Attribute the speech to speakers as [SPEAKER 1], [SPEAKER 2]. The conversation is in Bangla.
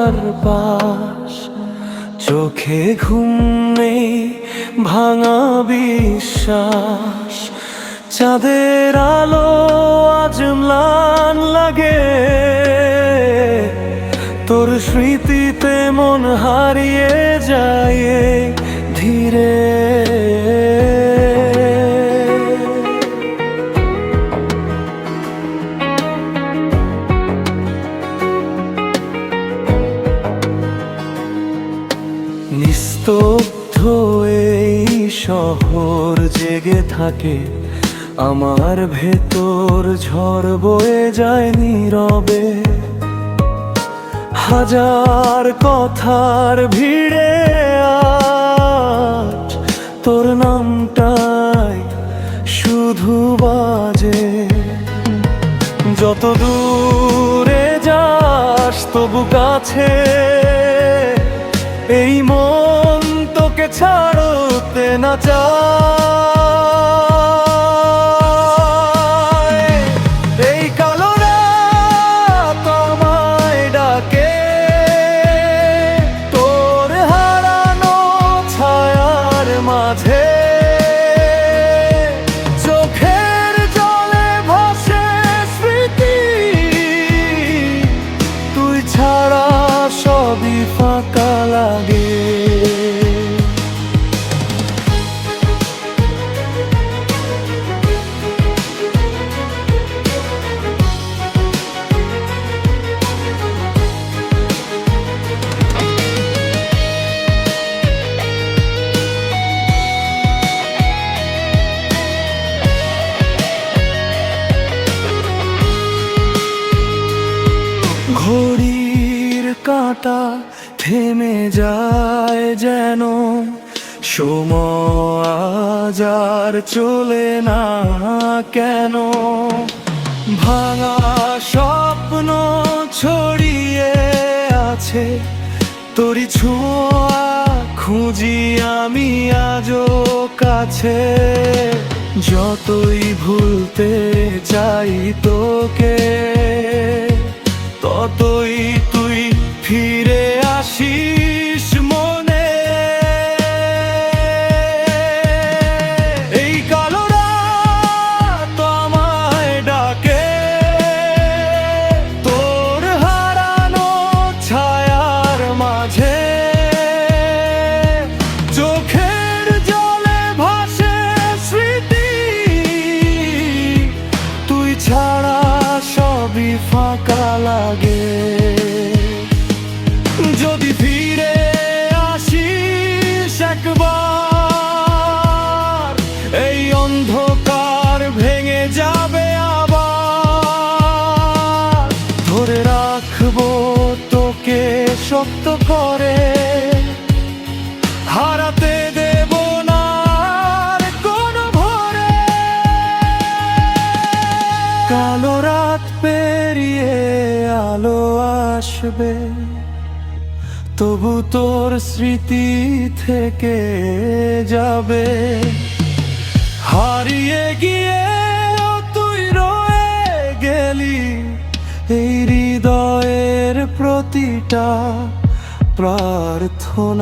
[SPEAKER 1] চার পাশ, চোখে ঘুম নেই, ভাঙা বিশ্বাস। চাঁদের আলো আজ ম্লান লাগে, তোর স্মৃতিতে মন হারিয়ে যায় ধীরে। নিস্তব্ধ এই শহর জেগে থাকে, আমার ভেতর ঝড় বয়ে যায় নীরবে। হাজার কথার ভিড়ে আজ তোর নামটাই শুধু বাজে। যত দূরে যাস তবু কাছে, এই মন তোকে ছাড়তে না চায়। এই কালো রাত আমায় ডাকে, তোর হারানো ছায়ার মাঝে। চোখের জলে ভাসে স্মৃতি, তুই ছাড়া সবই ফাঁকা লাগে। ঘড়ির কাঁটা থেমে যায় যেন, সময় আজ আর চলে না কেন। ভাঙা স্বপ্ন ছড়িয়ে আছে, তোরই ছোঁয়া খুঁজি আমি আজও কাছে। যতই ভুলতে চাই তোকে, ততই তুই ফিরে আসিস মনে। এই কালো রাত আমায় ডাকে, তোর হারানো ছায়ার মাঝে। চোখের জলে ভাসে স্মৃতি, তুই ছাড়া সবই ফাঁকা লাগে। যদি ফিরে আসিস একবার, এই অন্ধকার ভেঙে যাবে আবার। ধরে রাখবো তোকে শক্ত করে, হারাতে দেব না আর কোনো ভোরে। কালো রাত পেরিয়ে আলো আসবে, তবু তোর স্মৃতি থেকে যাবে। হারিয়ে গিয়ে তুই রয়ে গেলি এই হৃদয়ের প্রতিটা প্রার্থনায়।